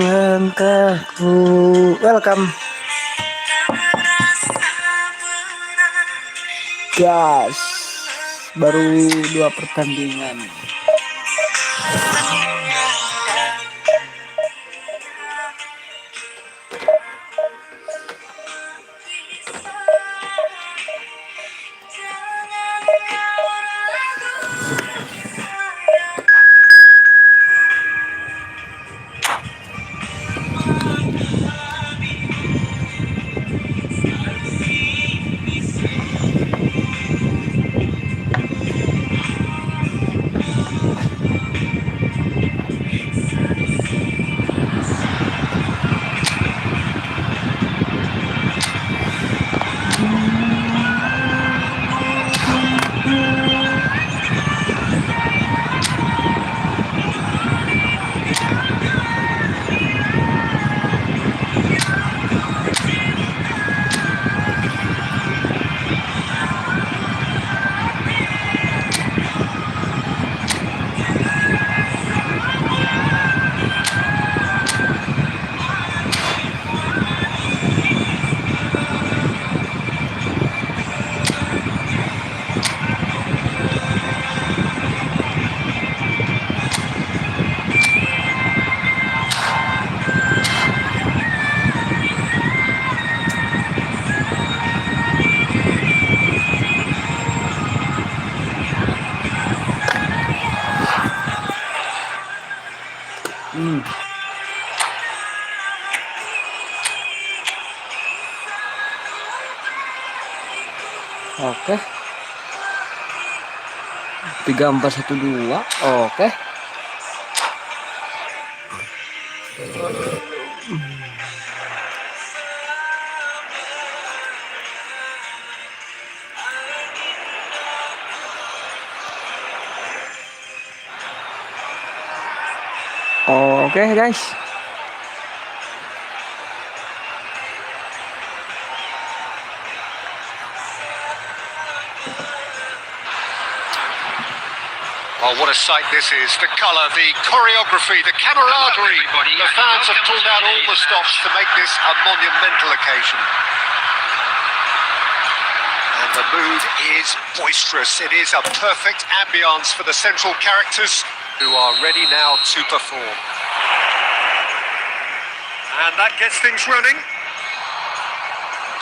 Langkahku. Welcome. Gas. Baru 2 pertandingan. Oke. 3-4-1-2. Oke. Oke, guys. Oh, what a sight this is. The colour, the choreography, the camaraderie. The fans have pulled out all the stops to make this a monumental occasion. And the mood is boisterous. It is a perfect ambience for the central characters who are ready now to perform. And that gets things running.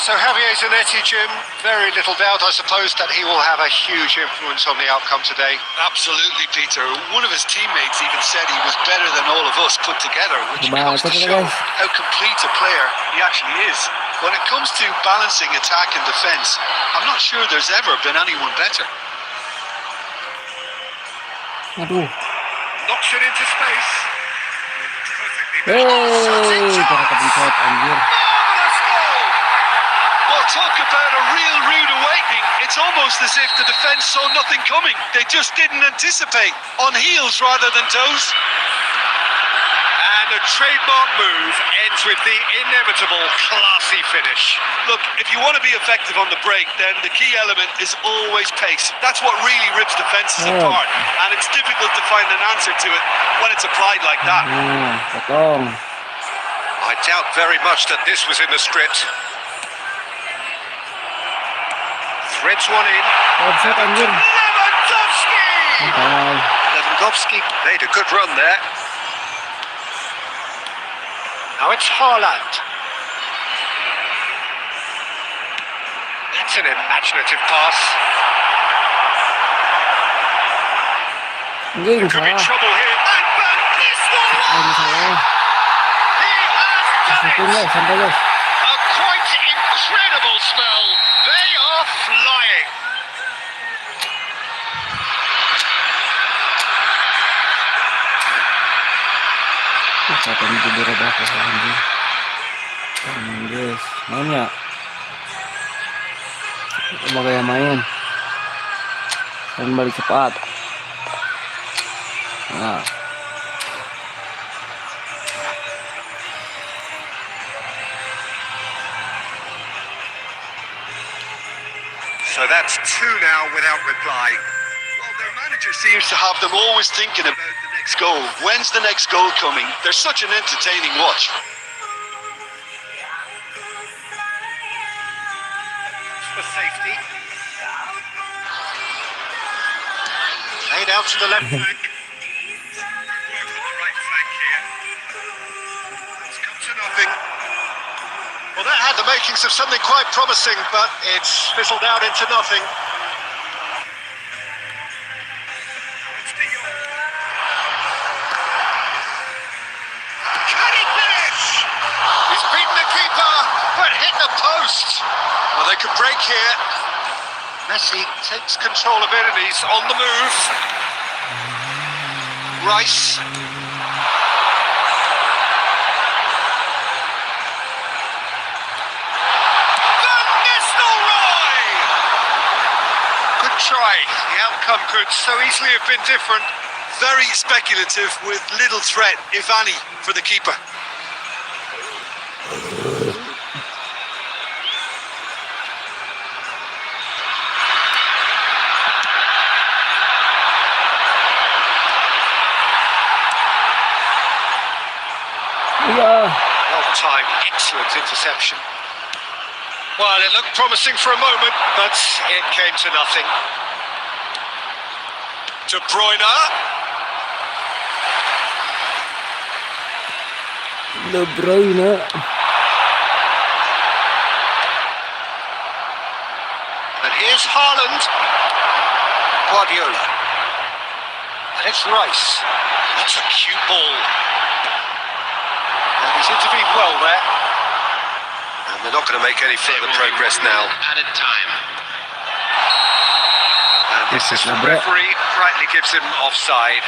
So Javier Zanetti, Jim, very little doubt, I suppose, that he will have a huge influence on the outcome today. Absolutely, Peter. One of his teammates even said he was better than all of us put together, which goes to show how complete a player he actually is. When it comes to balancing attack and defence, I'm not sure there's ever been anyone better. Knocks it into space. Well, talk about a real rude awakening. It's almost as if the defence saw nothing coming. They just didn't anticipate. On heels rather than toes. And a trademark move ends with the inevitable classy finish. Look, if you want to be effective on the break, then the key element is always pace. That's what really rips defences apart. And it's difficult to find an answer to it when it's applied like that. I doubt very much that this was in the script. Threads one in. Lewandowski made a good run there. Now it's Haaland. That's an imaginative pass. There could be trouble here. And Van Nistelrooy! He has done it! A quite incredible spell. They are flying. Siapa ini tidur ada apa anjing? Guys, main ya? Coba kayak main. Dan balik cepat. Nah. So that's two now without reply. Well, they're managing manager seems to have them always thinking about the next goal. When's the next goal coming? They're such an entertaining watch. For safety. Played out to the left flank. Work on the right flank here. It's come to nothing. Well, that had the makings of something quite promising, but it's fizzled out into nothing. Can he finish? He's beaten the keeper, but hit the post. Well, they could break here. Messi takes control of it and he's on the move. Rice. Good try. The outcome could so easily have been different. Very speculative with little threat, if any, for the keeper. Well-timed, excellent interception. Well, it looked promising for a moment, but it came to nothing. De Bruyne. De Bruyne. And here's Haaland. Guardiola. And it's Rice. That's a cute ball. And he's intervened well there. And they're not going to make any further progress now. Added time. And this is the referee rightly gives him offside.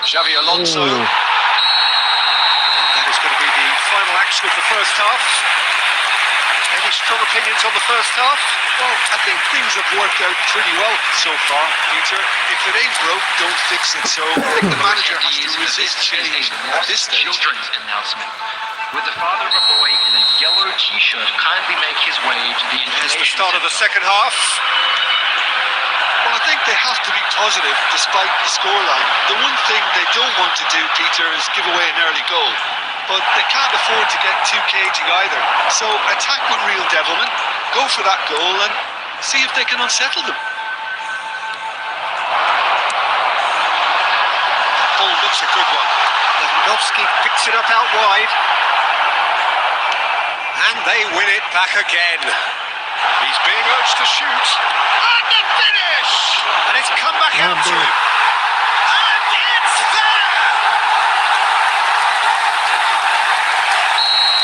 Xavi Alonso. And that is going to be the final action of the first half. Any strong opinions on the first half? Well, I think things have worked out pretty well so far, Peter. If it ain't broke, don't fix it. So I think the manager has to resist change at this stage. Children's announcement. Would the father of a boy in a yellow t-shirt kindly make his way to the It's the information start of the second half. Well, I think they have to be positive despite the scoreline. The one thing they don't want to do, Peter, is give away an early goal. But they can't afford to get too cagey either. So attack with real devilment, go for that goal and see if they can unsettle them. Ball looks a good one. Lewandowski picks it up out wide. And they win it back again. He's being urged to shoot. And the finish! And it's come back out to him. And it's there!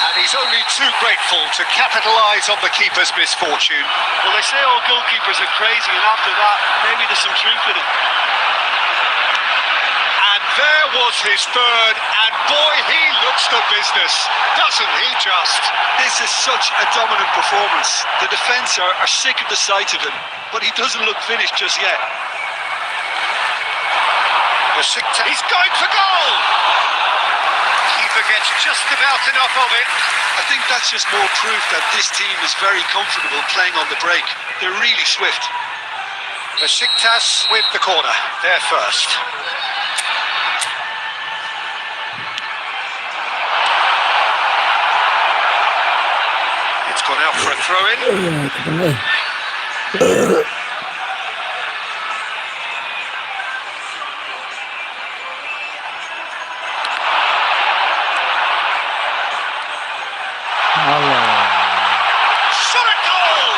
And he's only too grateful to capitalise on the keeper's misfortune. Well, they say all goalkeepers are crazy, and after that, maybe there's some truth in it. And there was his third, and boy, he looks the business, doesn't he just? This is such a dominant performance. The defence are sick of the sight of him, but he doesn't look finished just yet. He's going for goal! Keeper gets just about enough of it. I think that's just more proof that this team is very comfortable playing on the break. They're really swift. Besiktas with the corner, they're first. It's gone out for a throw-in. Shot at goal!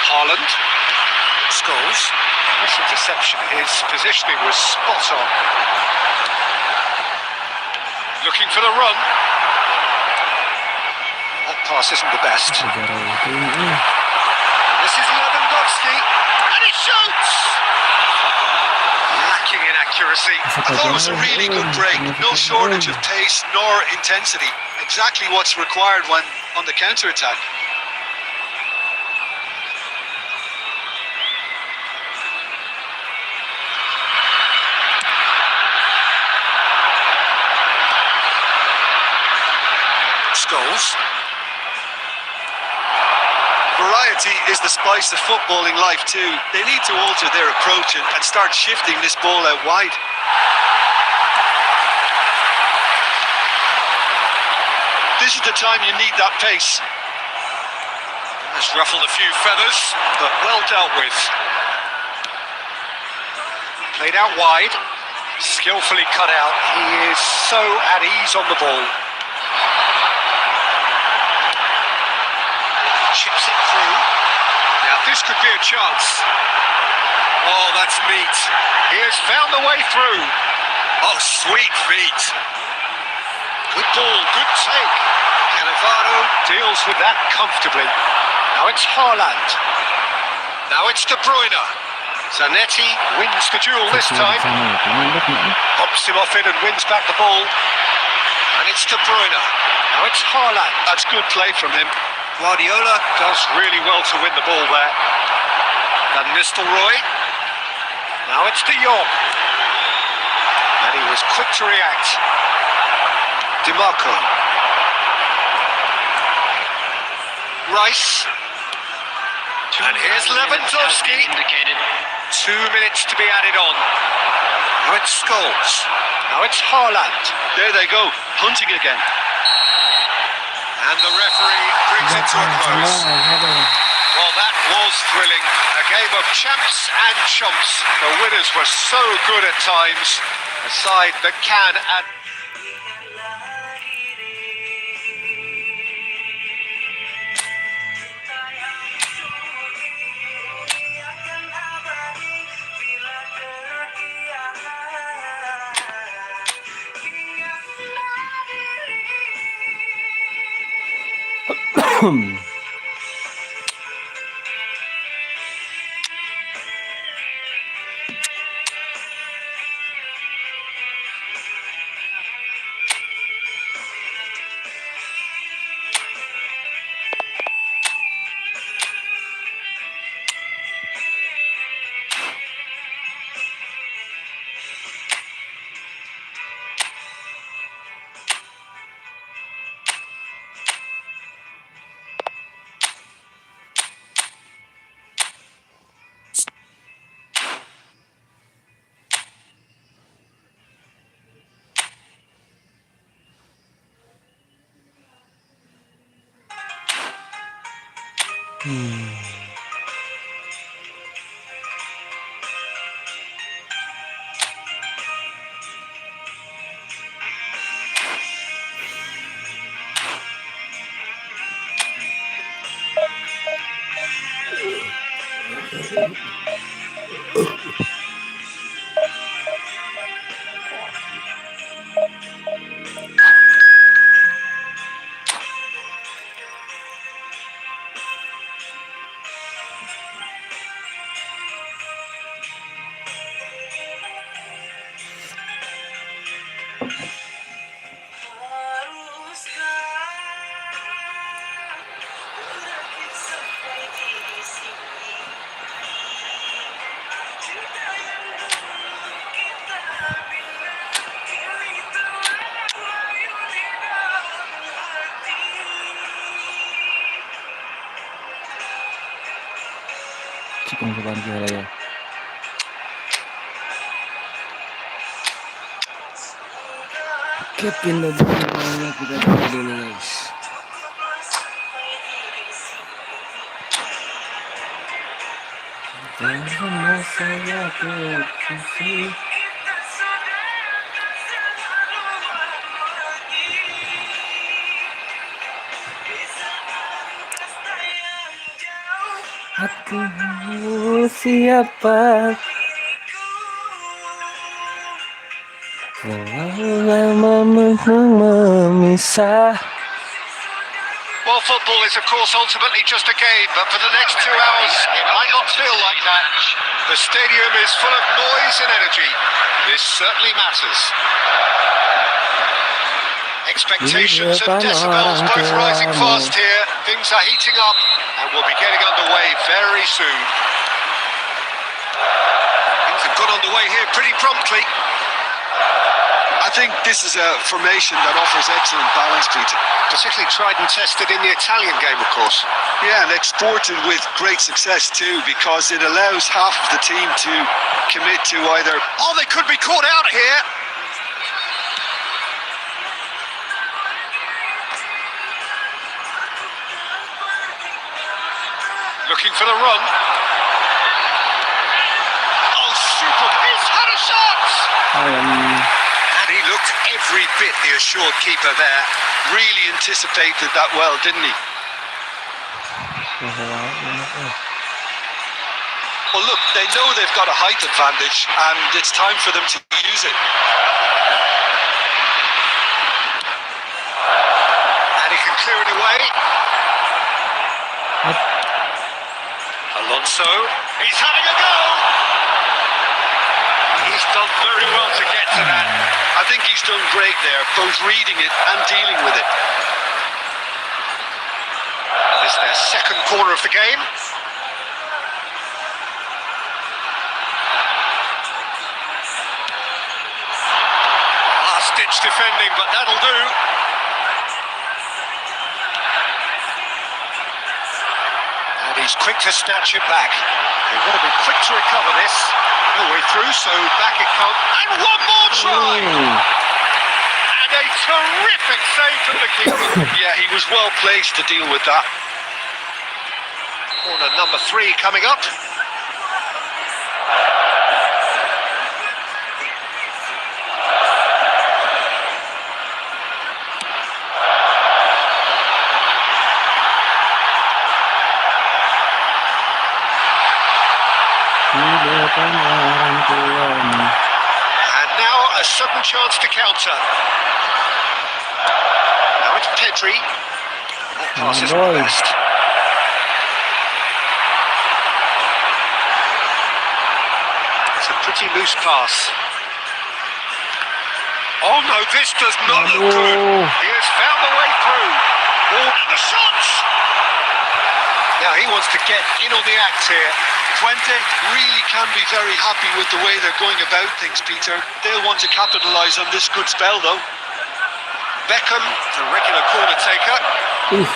Haaland. Scholes. This interception, his positioning was spot on. Looking for the run. That pass isn't the best. This is Lewandowski. And he shoots! Lacking in accuracy. I thought it was a really good break. No shortage of pace nor intensity. Exactly what's required when on the counter-attack. Scholes. Variety is the spice of footballing life too. They need to alter their approach and start shifting this ball out wide. This is the time you need that pace. Has ruffled a few feathers, but well dealt with. Played out wide, skillfully cut out. He is so at ease on the ball. Chips it through. Now this could be a chance. Oh, that's neat. He has found the way through. Oh, sweet feet. Good ball, good take. Cannavaro deals with that comfortably. Now it's Haaland. Now it's De Bruyne. Zanetti wins the duel this time. Pops him off it and wins back the ball. And it's De Bruyne. Now it's Haaland. That's good play from him. Guardiola does really well to win the ball there. Van Nistelrooy. Now it's De Jong. And he was quick to react. DiMarco. Rice. And here's Lewandowski. 2 minutes to be added on. Now it's Scholes. Now it's Haaland. There they go, punting again. And the referee brings it to a close. Well, that was thrilling. A game of champs and chumps. The winners were so good at times. A side that can add... Oke, pindah bola kita dulu guys. Jangan saya kekasih. Aku siapa? Memisah. Well, football is, of course, ultimately just a game, but for the next 2 hours, it might not feel like that. The stadium is full of noise and energy. This certainly matters. Expectations and decibels both rising fast here. Things are heating up, and we'll be getting underway very soon. Things have got underway here pretty promptly. I think this is a formation that offers excellent balance, Peter. Particularly tried and tested in the Italian game, of course. Yeah, and exported with great success too, because it allows half of the team to commit to either... Oh, they could be caught out here. Looking for the run. Oh, super. He's had a shot! And he looked every bit the assured keeper there. Really anticipated that well, didn't he? Well, look, they know they've got a height advantage, and it's time for them to use it. And he can clear it away. Alonso, he's having a go. He's done very well to get to that. I think he's done great there, both reading it and dealing with it. This is their second corner of the game. Last-ditch defending, but that'll do. He's quick to snatch it back. They've got to be quick to recover this. No way through, so back it comes. And one more try! And a terrific save from the keeper. Yeah, he was well placed to deal with that. Corner number 3 coming up. And now a sudden chance to counter. Now it's Pedri. That pass isn't the best. It's a pretty loose pass. Oh no, this does not look good. He has found the way through. Oh, and the shots! Now he wants to get in on the act here. Twente really can be very happy with the way they're going about things, Peter. They'll want to capitalise on this good spell, though. Beckham, the regular corner taker.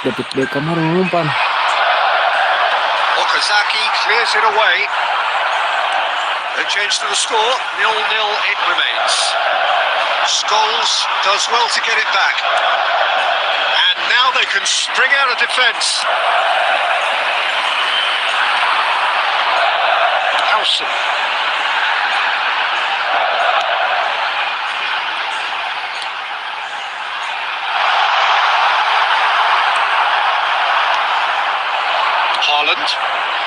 Dapat Beckham marunong. Okazaki clears it away. No change to the score. 0-0 it remains. Scholes does well to get it back. And now they can spring out of defence. Howson. Haaland.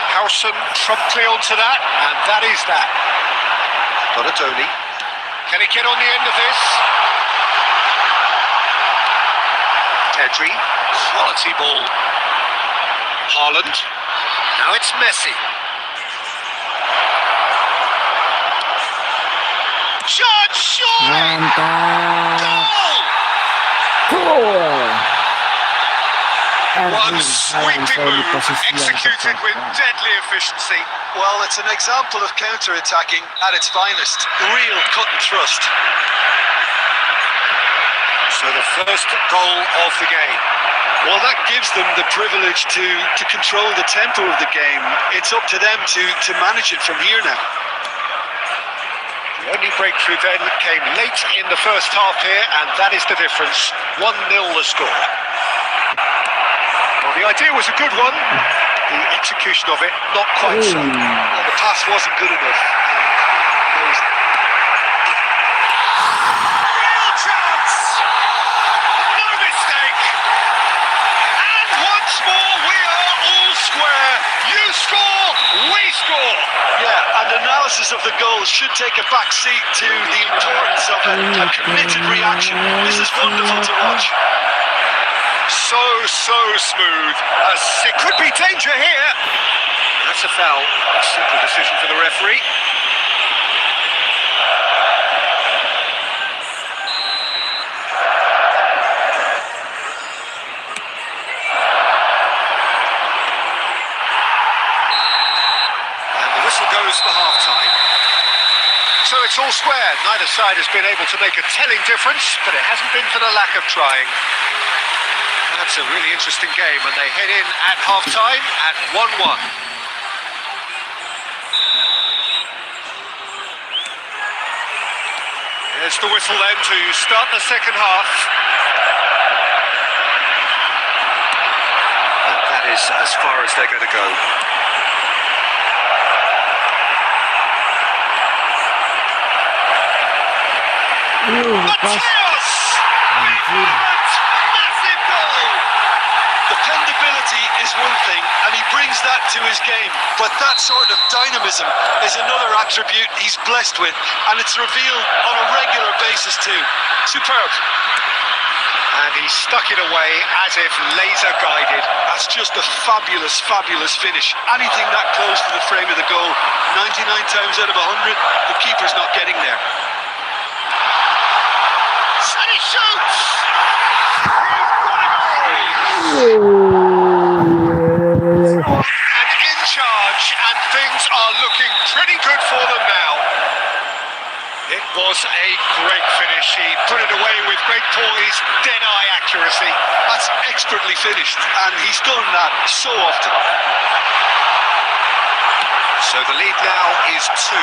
Howson promptly onto that, and that is that. Donatoni. Can he get on the end of this? Pedri. Quality ball. Haaland. Now it's Messi. Shot! Mantap. Goal! Cool. One sweeping move, executed with deadly efficiency. Well, it's an example of counter-attacking at its finest. Real cut and thrust. So the first goal of the game. Well, that gives them the privilege to control the tempo of the game. It's up to them to manage it from here now. The only breakthrough then came late in the first half here, and that is the difference. 1-0 the score. Well, the idea was a good one. The execution of it, not quite so. Well, the pass wasn't good enough. Real chance! No mistake! And once more, we are all square. You score, we score. Yeah, and analysis of the goal should take a back seat to the importance of a committed reaction. This is wonderful to watch. So smooth. It could be danger here. That's a foul. A simple decision for the referee. And the whistle goes for half-time. So it's all Elsewhere, neither side has been able to make a telling difference, but it hasn't been for the lack of trying. That's a really interesting game, and they head in at half-time at 1-1. There's the whistle then to start the second half. And that is as far as they're going to go. Mateos! Massive goal! Dependability is one thing, and he brings that to his game, but that sort of dynamism is another attribute he's blessed with, and it's revealed on a regular basis too. Superb. And he stuck it away as if laser guided. That's just a fabulous, fabulous finish. Anything that close to the frame of the goal, 99 times out of 100, the keeper's not getting there. And he shoots! And in charge, and things are looking pretty good for them now. It was a great finish. He put it away with great poise, dead-eye accuracy. That's expertly finished, and he's done that so often. So the lead now is 2.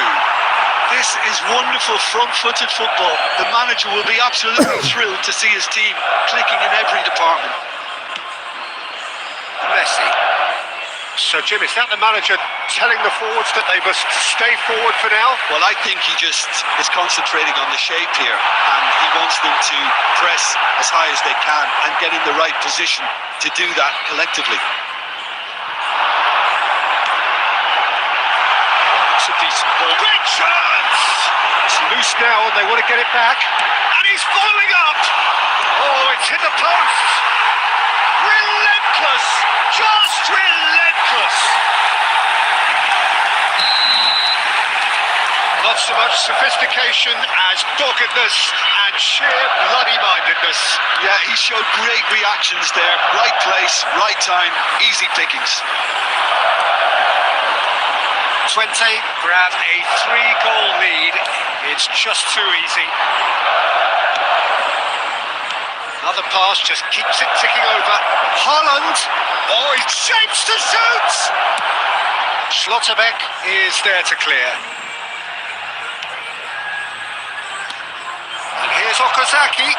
This is wonderful front-footed football. The manager will be absolutely thrilled to see his team clicking in every department. Messi. So, Jim, is that the manager telling the forwards that they must stay forward for now? Well, I think he just is concentrating on the shape here, and he wants them to press as high as they can and get in the right position to do that collectively. It's a decent ball. Great chance! It's loose now, and they want to get it back. And he's following up! Oh, it's hit the post! Relentless! Just relentless! Not so much sophistication as doggedness and sheer bloody-mindedness. Yeah, he showed great reactions there. Right place, right time, easy pickings. Twente grab a 3-goal lead. It's just too easy. Another pass just keeps it ticking over. Holland! Oh, he shapes to shoot! Schlotterbeck is there to clear. And here's Okazaki.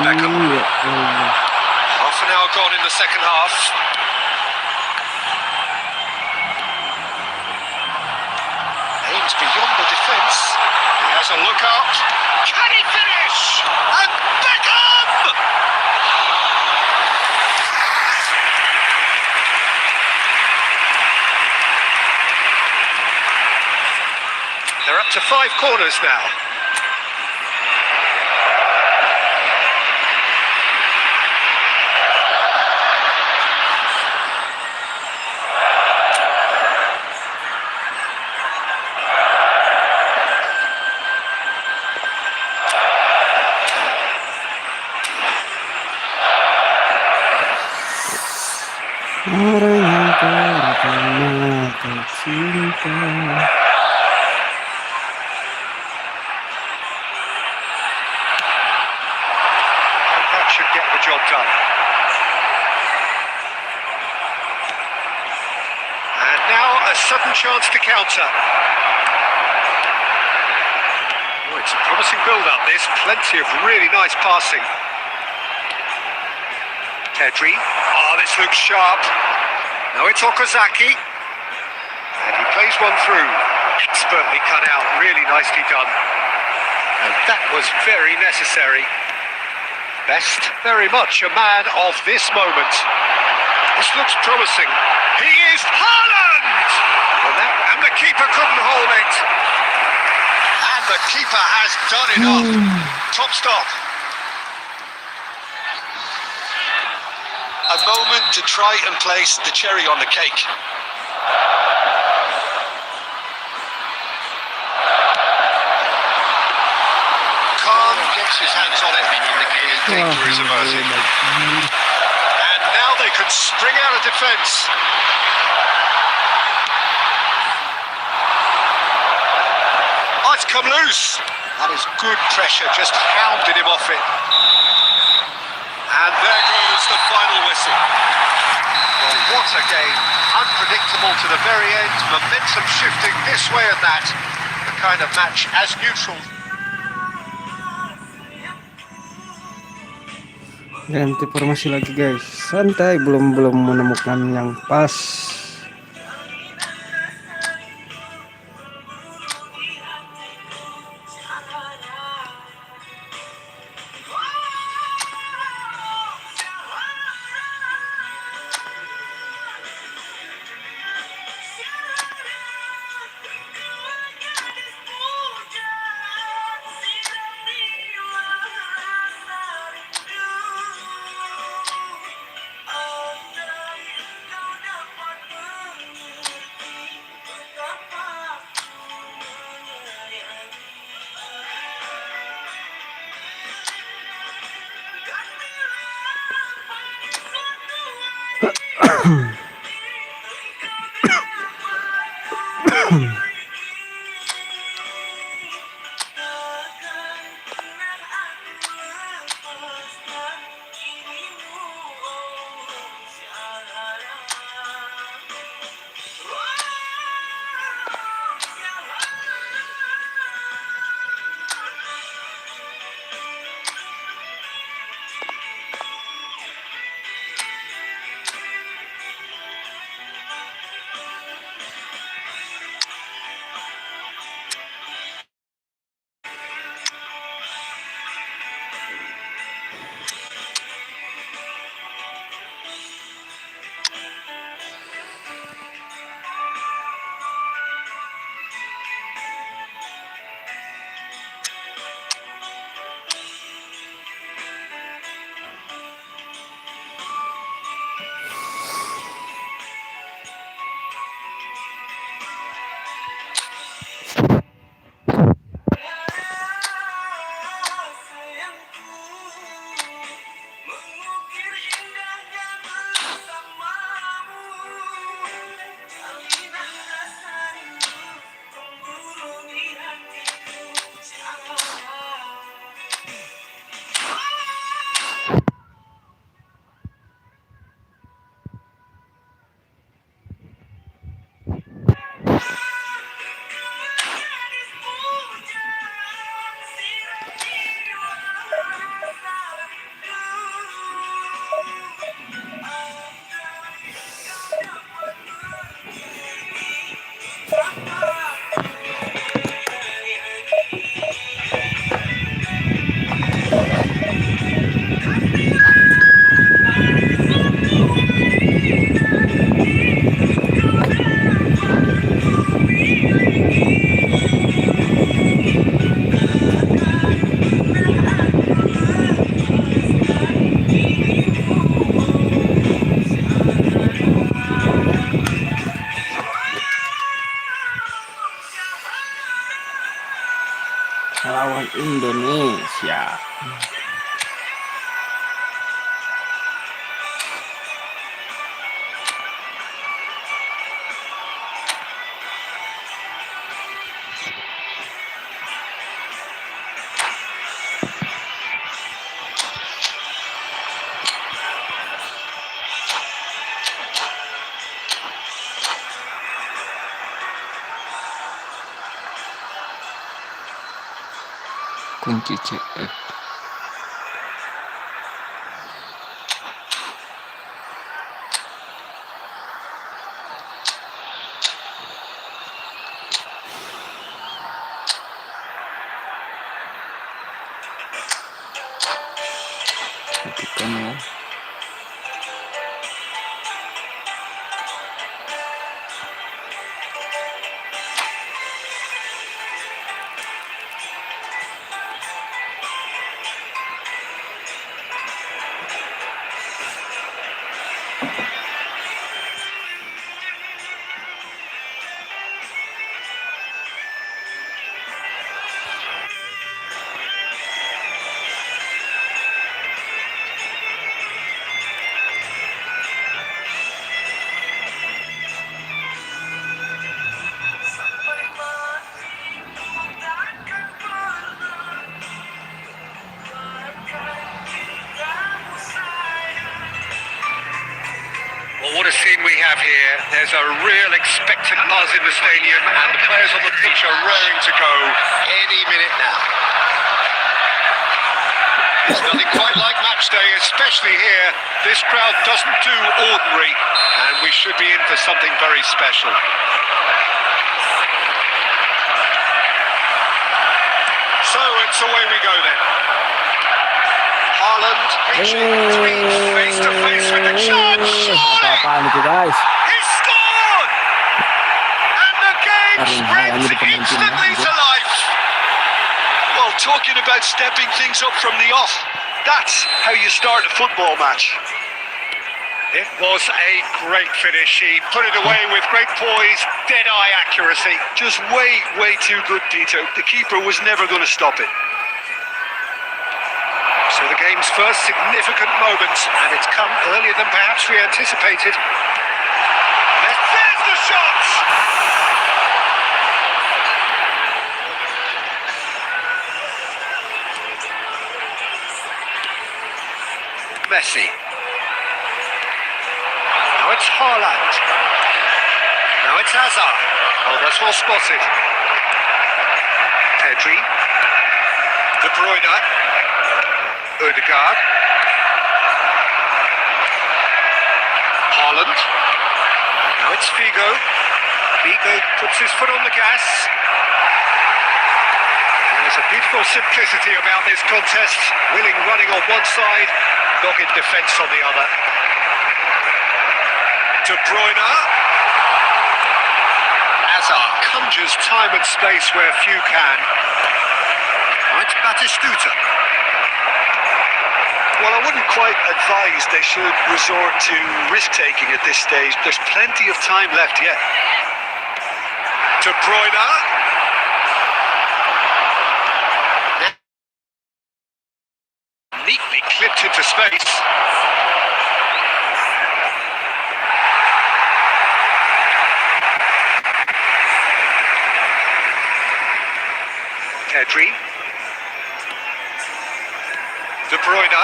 Beckham. Half an hour gone in the second half. Aims beyond the defence. He has a look up. Can he finish? And Beckham! They're up to 5 corners now. Orang yang pernah tercinta. That should get the job done. And now a sudden chance to counter. Oh, it's a promising build-up, this. Plenty of really nice passing. Pedri. Oh, this looks sharp. Now it's Okazaki. And he plays one through. Expertly cut out. Really nicely done. And that was very necessary. Best, very much a man of this moment. This looks promising. He is Haaland! And the keeper couldn't hold it. And the keeper has done enough. Top stop. A moment to try and place the cherry on the cake. Khan gets his hands on it, indicating danger is emerging. And now they can spring out of defence. Oh, it's come loose. That is good pressure, just hounded him off it. And there goes the final whistle. Well, what a game. Unpredictable to the very end. Momentum shifting this way and that. The kind of match as neutral. Ganti formasi lagi guys, santai, belum menemukan yang pas. Lawan Indonesia. Kunci CF. Bukan ya. scene we have here. There's a real expectant buzz in the stadium, and the players on the pitch are raring to go any minute now. It's nothing quite like match day, especially here. This crowd doesn't do ordinary, and we should be in for something very special. So it's away we go then. Haaland reaching between, face to face with the chance. Apa-apaan itu guys. He scored! And the game springs instantly to life. Well, talking about stepping things up from the off, that's how you start a football match. It was a great finish. He put it away with great poise, dead-eye accuracy. Just way too good, Peter. The keeper was never going to stop it. So the game's first significant moment, and it's come earlier than perhaps we anticipated. There's the shot! Messi. Now it's Haaland. Now it's Hazard. Oh, that's well spotted. Pedri. De Bruyne. Odegaard. Haaland. Now it's Figo. Figo puts his foot on the gas. There's a beautiful simplicity about this contest. Willing running on one side, dogged defence on the other. De Bruyne. Hazard conjures time and space where few can. Now it's Batistuta. Well, I wouldn't quite advise they should resort to risk-taking at this stage. There's plenty of time left yet. De Bruyne. Neatly clipped into space. Pedri. De Bruyne.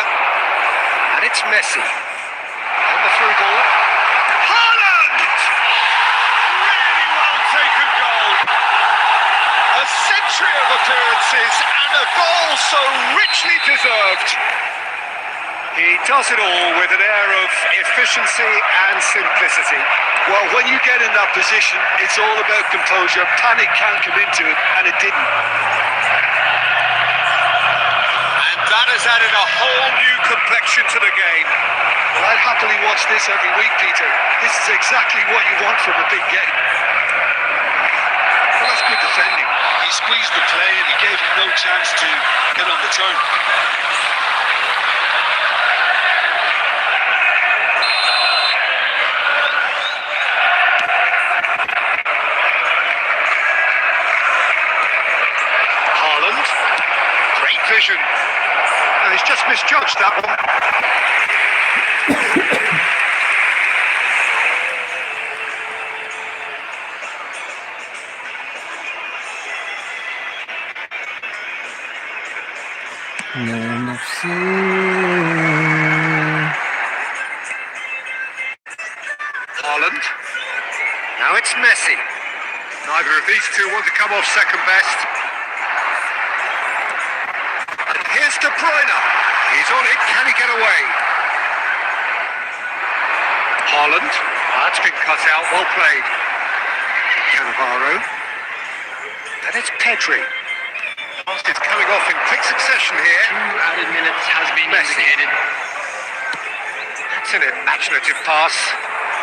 And it's Messi. And the through ball. Haaland! Really well taken goal. A century of appearances and a goal so richly deserved. He does it all with an air of efficiency and simplicity. Well, when you get in that position, it's all about composure. Panic can't come into it, and it didn't. That has added a whole new complexion to the game. Well, I'd happily watch this every week, Peter. This is exactly what you want from a big game. Well, that's good defending. He squeezed the play and he gave him no chance to get on the turn. Haaland. Great vision. He's just misjudged that one. Haaland. Now it's Messi. Neither of these two want to come off second best. Here's De Bruyne. He's on it. Can he get away? Haaland. That's been cut out. Well played. Cannavaro. And it's Pedri. Pass is coming off in quick succession here. 2 added minutes has been indicated. That's an imaginative pass.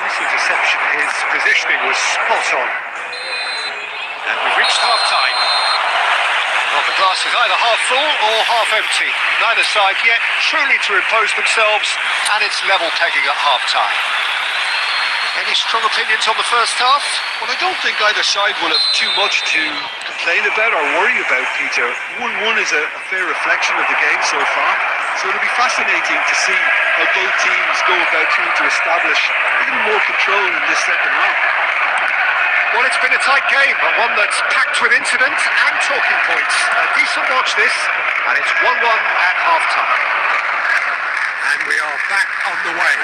This interception, his positioning was spot on. And we've reached half-time. Well, the glass is either half full or half empty. Neither side yet truly to impose themselves, and it's level pegging at half-time. Any strong opinions on the first half? Well, I don't think either side will have too much to complain about or worry about, Peter. 1-1 is a fair reflection of the game so far. So it'll be fascinating to see how both teams go about trying to establish a little more control in this second half. Well, it's been a tight game, but one that's packed with incidents and talking points. A decent watch this, and it's 1-1 at half-time. And we are back on the way.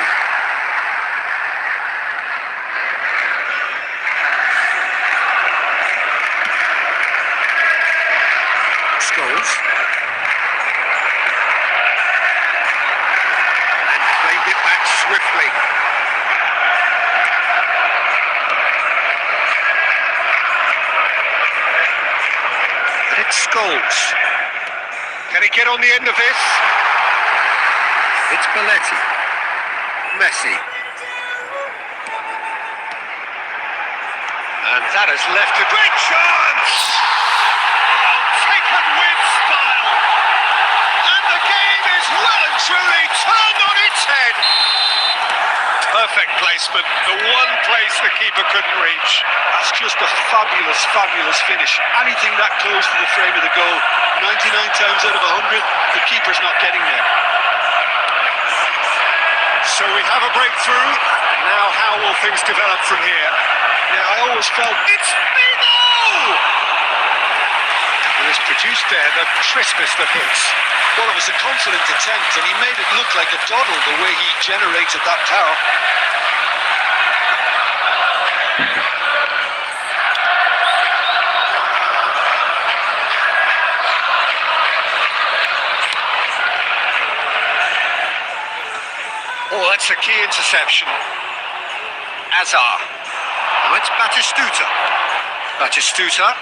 goals. Can he get on the end of this? It's Belletti. Messi. And that has left a great chance! Taken with style. And the game is well and truly turned on its head. Perfect placement, the one place the keeper couldn't reach. That's just a fabulous, fabulous finish. Anything that close to the frame of the goal, 99 times out of 100, the keeper's not getting there. So we have a breakthrough. Now how will things develop from here? Yeah, I always felt it's Mino! It was produced there the crispest of hits. Well, it was a confident attempt, and he made it look like a doddle the way he generated that power. Oh, that's a key interception. Azar. Now it's Batistuta. Batistuta.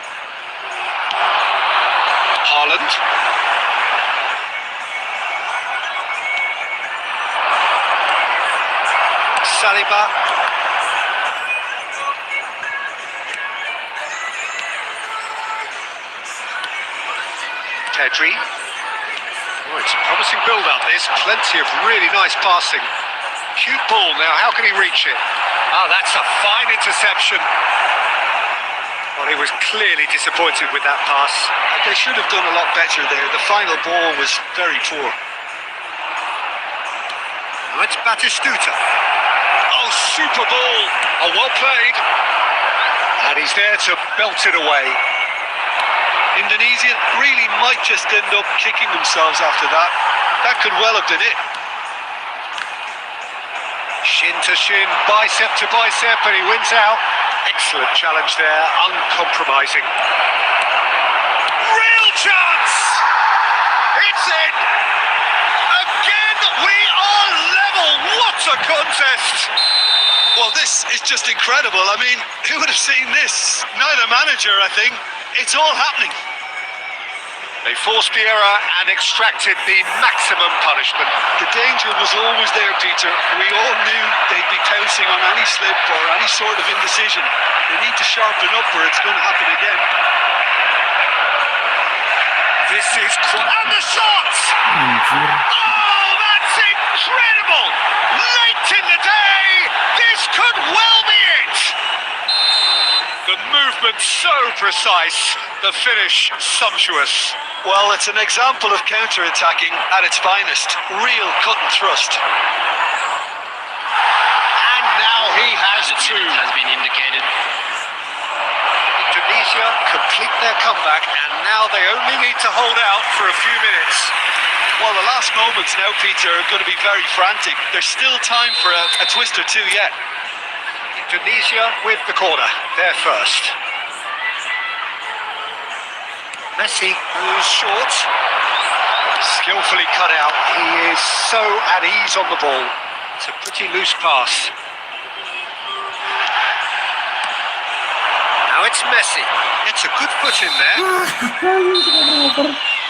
Haaland. Saliba. Pedri. Oh, it's a promising build-up, this. Plenty of really nice passing. Cute ball now, how can he reach it? Ah, that's a fine interception. Well, he was clearly disappointed with that pass. They should have done a lot better there. The final ball was very poor. Now it's Batistuta. Oh, super ball. Oh, well played. And he's there to belt it away. Indonesia really might just end up kicking themselves after that. That could well have been it. Shin to shin, bicep to bicep, and he wins out. Excellent challenge there, uncompromising. Real chance! It's in! Again, we are level! What a contest! Well, this is just incredible. I mean, who would have seen this? Neither manager, I think. It's all happening. They forced the error and extracted the maximum punishment. The danger was always there, Peter. We all knew they'd be pouncing on any slip or any sort of indecision. They need to sharpen up or it's going to happen again. This is... And the shot! Oh, that's incredible! Late in the day, this could well be it! The movement so precise, the finish sumptuous. Well, it's an example of counter-attacking at its finest. Real cut and thrust. And now he has two. Has been indicated. Indonesia complete their comeback, and now they only need to hold out for a few minutes. Well, the last moments now, Peter, are going to be very frantic. There's still time for a twist or two yet. Indonesia with the corner. They're first. Messi moves short. Skillfully cut out. He is so at ease on the ball. It's a pretty loose pass. Now it's Messi. It's a good foot in there.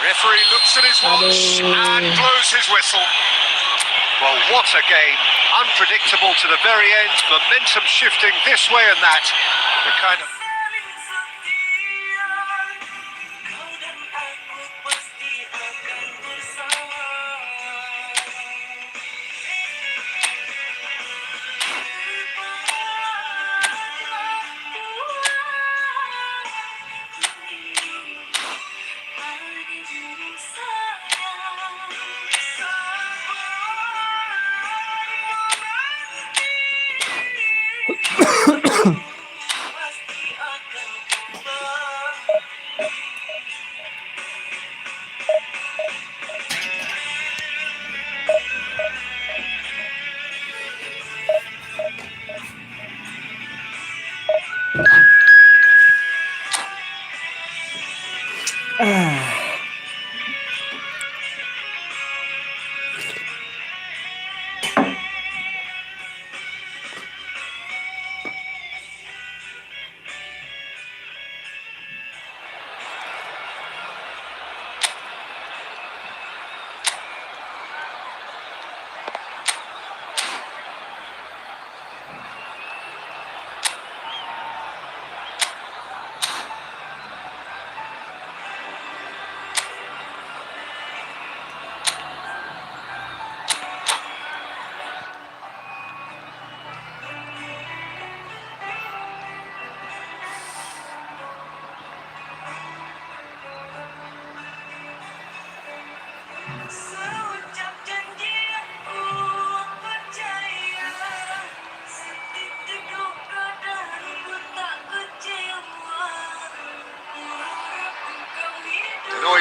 Referee looks at his watch and blows his whistle. Well, what a game. Unpredictable to the very end. Momentum shifting this way and that. The kind of...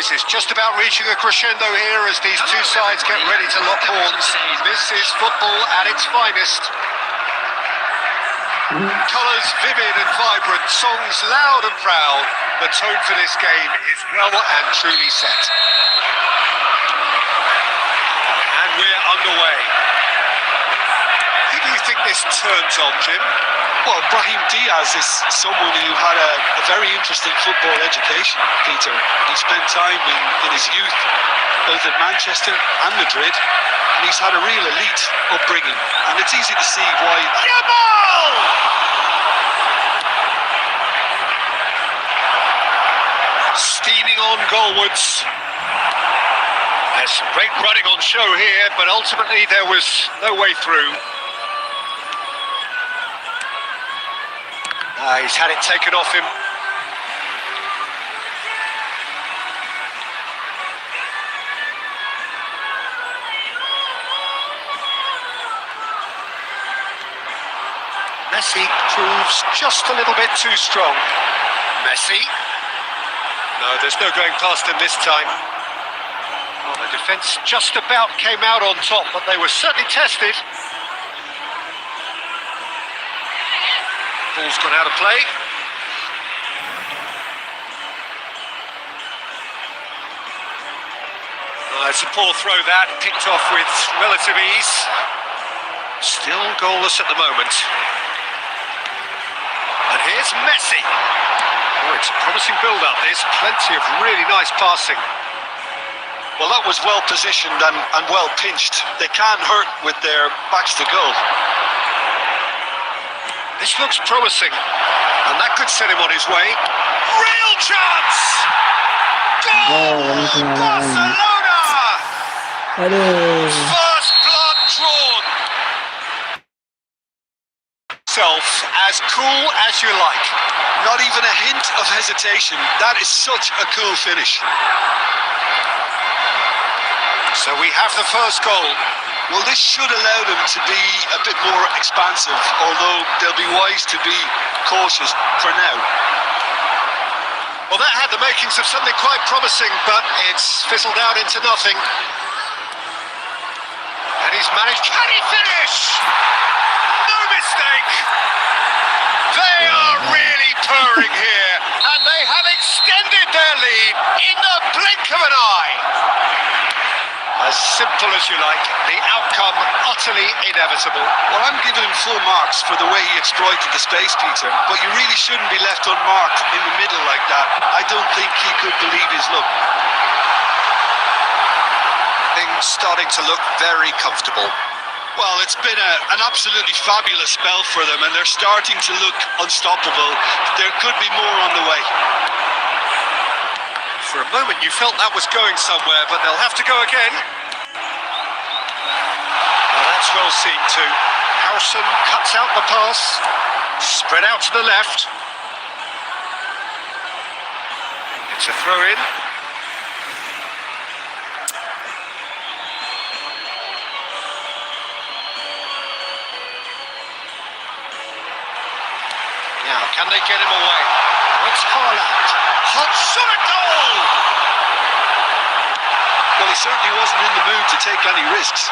noises just about reaching a crescendo here as these two sides get ready to lock horns. This is football at its finest. Colours vivid and vibrant, songs loud and proud. The tone for this game is well and truly set. And we're underway. Who do you think this turns on, Jim? Well, Brahim Diaz is someone who had a very interesting football education, Peter. He spent time in his youth both in Manchester and Madrid, and he's had a real elite upbringing, and it's easy to see why. Jamal! Steaming on goalwards. There's some great running on show here, but ultimately there was no way through. He's had it taken off him. Messi proves just a little bit too strong. Messi. No, there's no going past him this time. Well, the defence just about came out on top, but they were certainly tested. Ball's gone out of play. It's a poor throw that, picked off with relative ease. Still goalless at the moment. And here's Messi. Oh, it's a promising build-up. There's plenty of really nice passing. Well, that was well positioned and well pinched. They can't hurt with their backs to goal. This looks promising, and that could set him on his way. Real chance! Goal! Barcelona! Aduh. First blood drawn. Self as cool as you like. Not even a hint of hesitation. That is such a cool finish. So we have the first goal. Well, this should allow them to be a bit more expansive, although they'll be wise to be cautious for now. Well, that had the makings of something quite promising, but it's fizzled out into nothing. And he's managed. Can he finish? No mistake. They are really purring here, and they have extended their lead in the blink of an eye. As simple as you like, the outcome utterly inevitable. Well, I'm giving him full marks for the way he exploited the space, Peter, but you really shouldn't be left unmarked in the middle like that. I don't think he could believe his luck. Things starting to look very comfortable. Well, it's been an absolutely fabulous spell for them, and they're starting to look unstoppable. There could be more on the way. For a moment you felt that was going somewhere, but they'll have to go again. Well, that's well seen too. Howson cuts out the pass, spread out to the left. It's a throw in. Now, can they get him away? It's Haaland. Hot shot at goal! Well, he certainly wasn't in the mood to take any risks.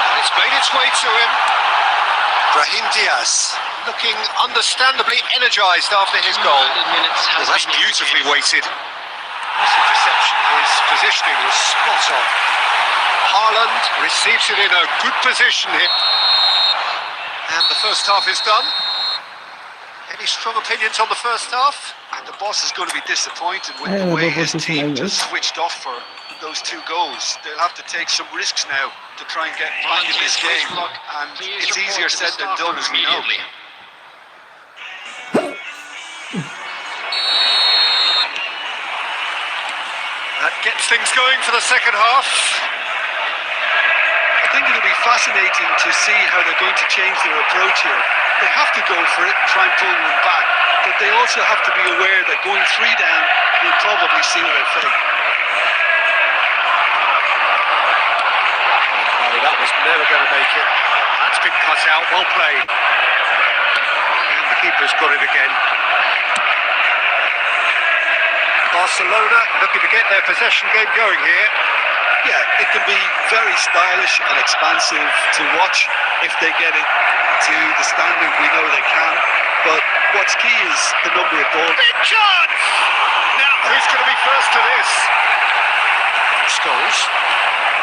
And it's made its way to him. Brahim Diaz, looking understandably energised after his goal. Well, that's beautifully weighted. Massive reception. His positioning was spot on. Haaland receives it in a good position here. And the first half is done. Any strong opinions on the first half? And the boss is going to be disappointed with the way his team just switched off for those two goals. They'll have to take some risks now to try and get back in this game. And it's easier said than done, as we know. That gets things going for the second half. I think it'll be fascinating to see how they're going to change their approach here. They have to go for it, try and pull them back, but they also have to be aware that going 3 down will probably seal their fate. Oh, that was never going to make it. That's been cut out, well played. And the keeper's got it again. Barcelona looking to get their possession game going here. Yeah, it can be very stylish and expansive to watch if they get it to the standard we know they can. But what's key is the number of balls. Big chance! Now, who's going to be first to this? Scholes.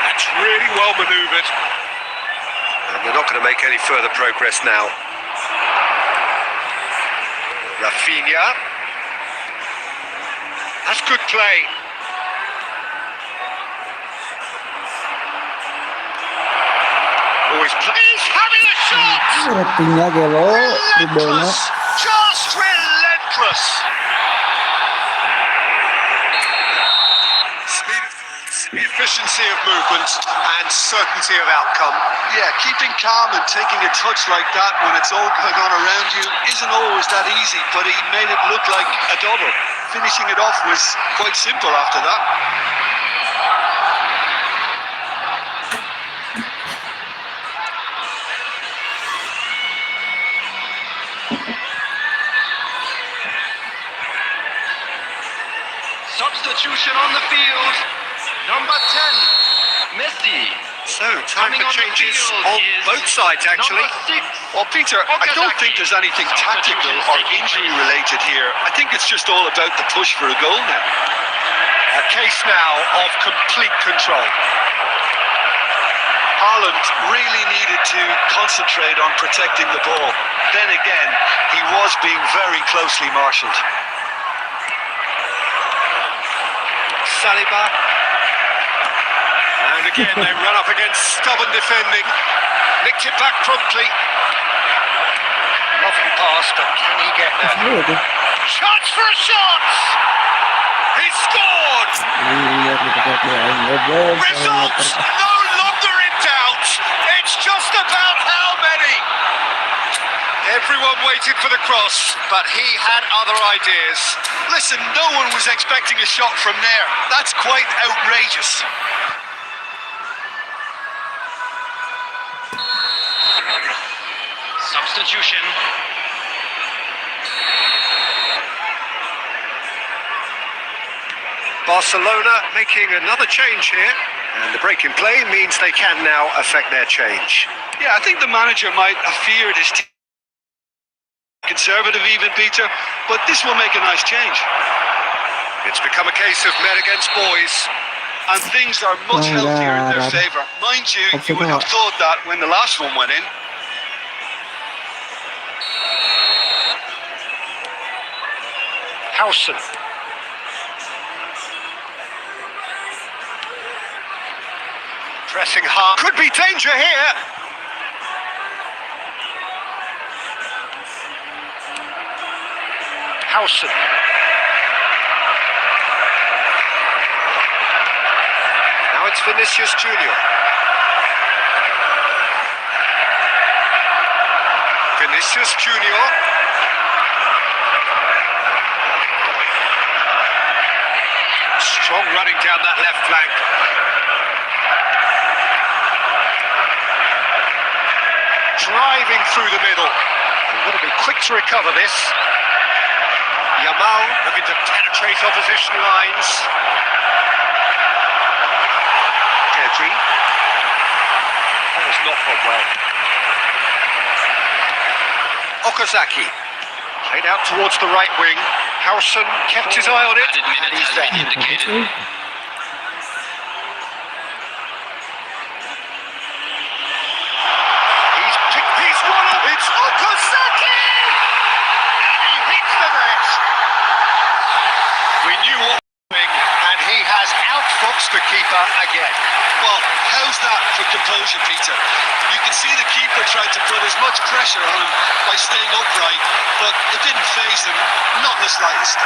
That's really well manoeuvred. And they're not going to make any further progress now. Rafinha. That's good play. Always play. He's having a shot! Ratingnya gelo, dribblenya. Relentless! Just relentless! Speed of thought, efficiency of movement, and certainty of outcome. Yeah, keeping calm and taking a touch like that when it's all going on around you isn't always that easy, but he made it look like a double. Finishing it off was quite simple after that. Substitution on the field. Number 10, Messi. So, time Coming for on the changes field on is both sides, actually. Number 6. Well, Peter, I don't think there's anything tactical or injury related here. I think it's just all about the push for a goal now. A case now of complete control. Haaland really needed to concentrate on protecting the ball. Then again, he was being very closely marshalled. Saliba. And again, they run up against stubborn defending. Nicked it back promptly. Lovely pass, but can he get there? Iya tuh. Chance for a shot! He scored! Lihat nih kegiatan goblok. Results no longer in doubt. It's just about how many. Everyone waited for the cross, but he had other ideas. Listen, no one was expecting a shot from there. That's quite outrageous. Substitution. Barcelona making another change here. And the break in play means they can now affect their change. Yeah, I think the manager might have feared his team. Conservative even, Peter, but this will make a nice change. It's become a case of men against boys. And things are much Oh, healthier in their yeah. favour. Mind you, Hope so you would have not. thought that when the last one went in. Howson. Pressing hard. Could be danger here. Howson. Now it's Vinicius Junior. Vinicius Junior. Strong running down that left flank. Driving through the middle. They've got to be quick to recover this. Yamal looking to penetrate opposition lines. Pedri. That has not gone well. Okazaki. Played out towards the right wing. Howson kept his eye on it. Added minute And he's has been there. indicated. He's won it. It's Okazaki! And he hits the net. We knew what was coming, and he has outfoxed the keeper again. Well, how's that for composure, Peter? You can see the keeper tried to put as much pressure on him by staying upright, but it didn't faze him, not in the slightest.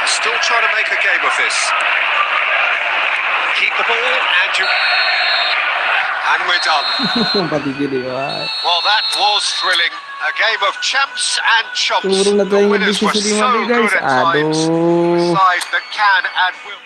Still trying to make a game of this. Keep the ball and we're done. Umpan tinggi deh, wah. Well, that was thrilling, A game of champs and chumps. Turun na The tayong winners were divisi so 5 good guys. at times. The Aduh. side that can and will.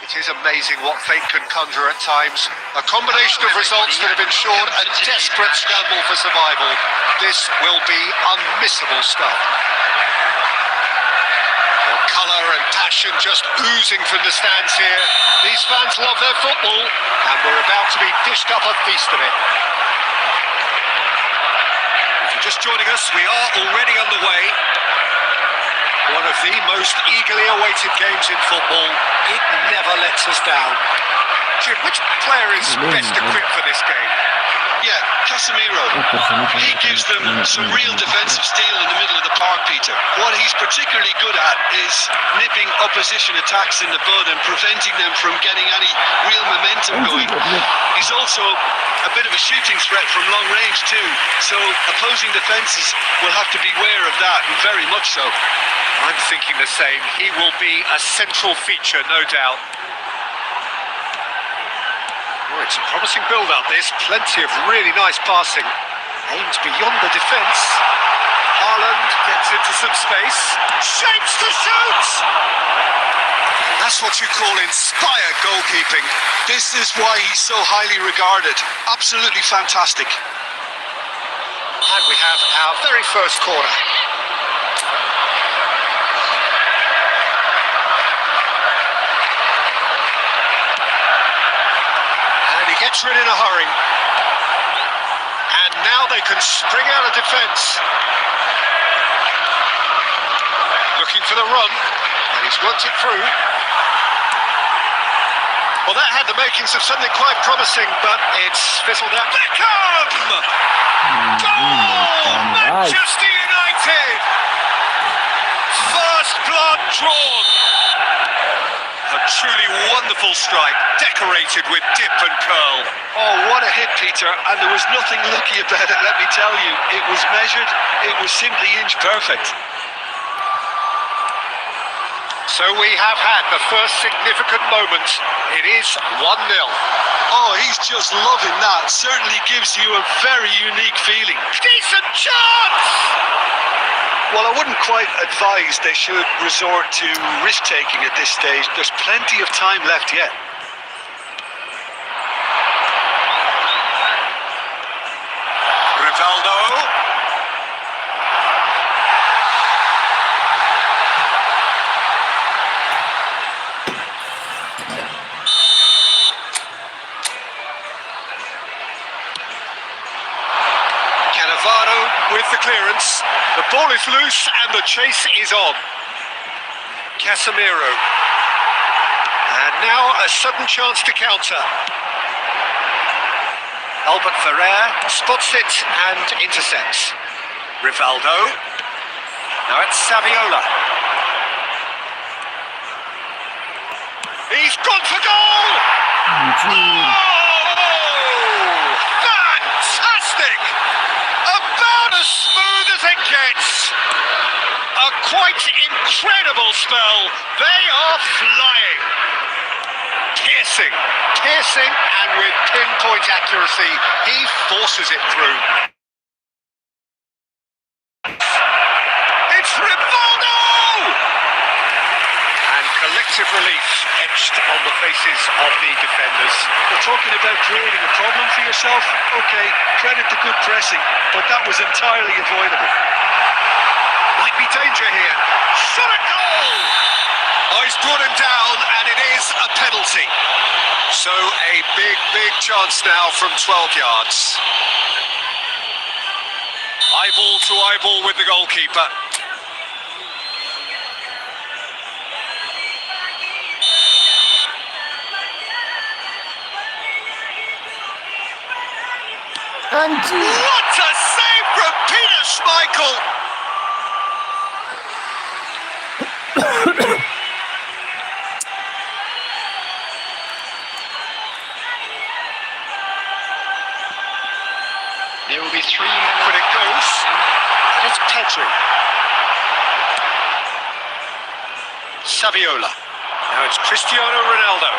It is amazing what fate can conjure at times. A combination of results that have ensured a desperate scramble for survival. This will be unmissable stuff. Colour and passion just oozing from the stands here. These fans love their football, and we're about to be dished up a feast of it. If you're just joining us, we are already underway. One of the most eagerly awaited games in football. It never lets us down. Jim, which player is best equipped for this game? Yeah, Casemiro. He gives them some real defensive steel in the middle of the park, Peter. What he's particularly good at is nipping opposition attacks in the bud and preventing them from getting any real momentum going. He's also a bit of a shooting threat from long range too, so opposing defences will have to beware of that, and very much so. I'm thinking the same. He will be a central feature, no doubt. Oh, it's a promising build-up, this. Plenty of really nice passing. Aimed beyond the defence. Haaland gets into some space. Shapes to shoot! That's what you call inspired goalkeeping. This is why he's so highly regarded. Absolutely fantastic. And we have our very first corner. Gets rid in a hurry, and now they can spring out of defence. Looking for the run, and he's worked it through. Well, that had the makings of something quite promising, but it's fizzled out. Beckham! Goal! Manchester United! First blood drawn. A truly wonderful strike, decorated with dip and curl. Oh, what a hit, Peter, and there was nothing lucky about it, let me tell you. It was measured, it was simply inch perfect. So we have had the first significant moment. It is 1-0. Oh, he's just loving that. Certainly gives you a very unique feeling. Decent chance! Well, I wouldn't quite advise they should resort to risk-taking at this stage. There's plenty of time left yet. Rivaldo. With the clearance, the ball is loose and the chase is on. Casemiro, and now a sudden chance to counter. Albert Ferrer spots it and intercepts. Rivaldo, now it's Saviola. He's gone for goal! Oh, fantastic! About as smooth as it gets. A quite incredible spell. They are flying. Piercing, and with pinpoint accuracy, he forces it through. It's Rivaldo! And collective relief etched on the faces of the defenders. We're talking about creating a problem for yourself? Okay, credit to good pressing, but that was entirely avoidable. Might be danger here. Shot at goal! Oh, he's brought him down, and it is a penalty. So a big chance now from 12 yards. Eyeball to eyeball with the goalkeeper. What a save from Peter Schmeichel! There will be 3 men. When it goes, it's Pedri. Saviola. Now it's Cristiano Ronaldo.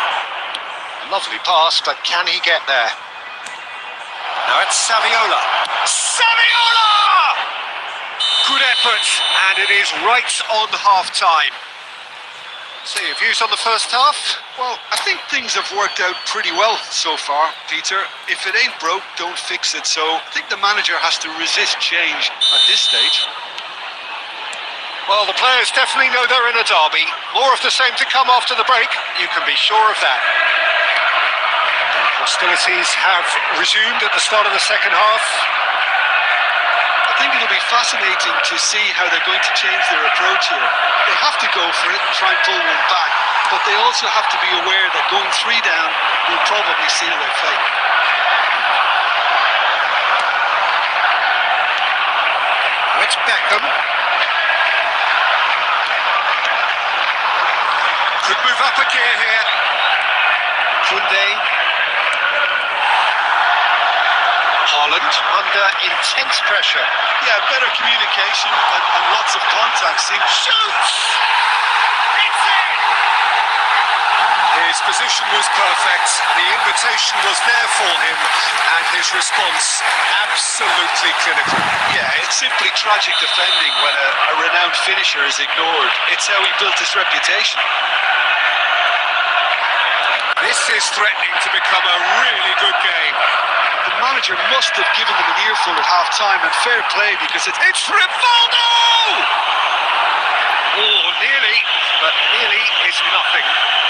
Lovely pass, but can he get there? Now it's Saviola. Saviola! Good effort, and it is right on half-time. So your views on the first half? Well, I think things have worked out pretty well so far, Peter. If it ain't broke, don't fix it. So I think the manager has to resist change at this stage. Well, the players definitely know they're in a derby. More of the same to come after the break, you can be sure of that. Hostilities have resumed at the start of the second half. I think it'll be fascinating to see how they're going to change their approach here. They have to go for it and try and pull one back, but they also have to be aware that going 3 down will probably seal their fate. It's Beckham. Could move up a gear here. Kunde. Haaland under intense pressure. Yeah, better communication and lots of contact. Shoots! It's in! His position was perfect. The invitation was there for him, and his response absolutely clinical. Yeah, it's simply tragic defending when a renowned finisher is ignored. It's how he built his reputation. This is threatening to become a really good game. The manager must have given them an earful at half-time, and fair play, because It's Rivaldo! Oh, nearly, but nearly is nothing.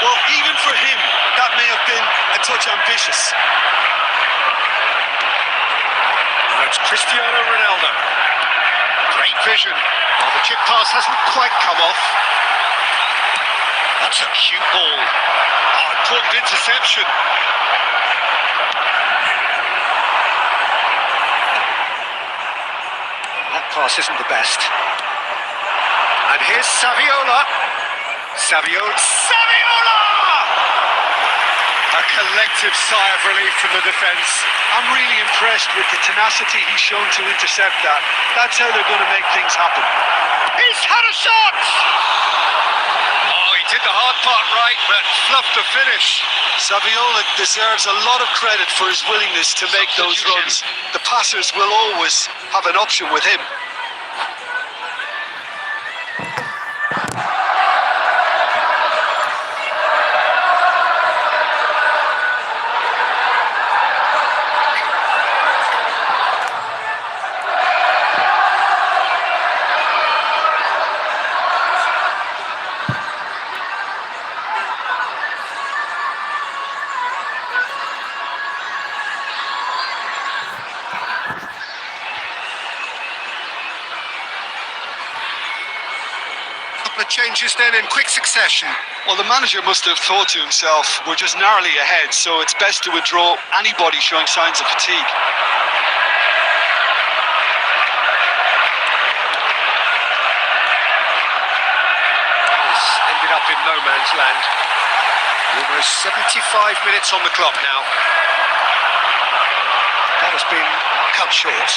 well, even for him, that may have been a touch ambitious. That's Cristiano Ronaldo. Great vision. Oh, the chip pass hasn't quite come off. That's a cute ball. Oh, important interception. That pass isn't the best. And here's Saviola. Saviola! A collective sigh of relief from the defence. I'm really impressed with the tenacity he's shown to intercept that. That's how they're going to make things happen. He's had a shot! Oh, he did the hard part right, but fluffed the finish. Saviola deserves a lot of credit for his willingness to make those runs. The passers will always have an option with him. Changes then in quick succession. Well, the manager must have thought to himself, we're just narrowly ahead, so it's best to withdraw anybody showing signs of fatigue. He's ended up in no man's land. Almost 75 minutes on the clock now. That has been cut short.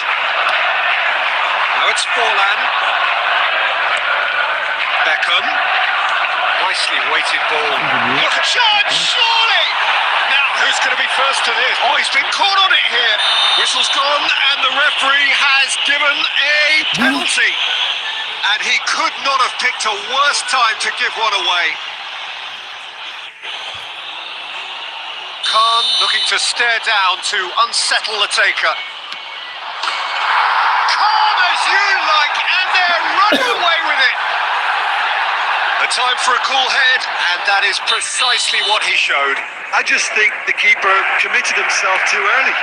Now it's Forlan. Beckham. Nicely weighted ball. Look at charge, surely! Now, who's going to be first to this? Oh, he's been caught on it here. Whistle's gone, and the referee has given a penalty. And he could not have picked a worse time to give one away. Khan looking to stare down to unsettle the taker. Calm as you like, and they're running away with it. A time for a cool head, and that is precisely what he showed. I just think the keeper committed himself too early.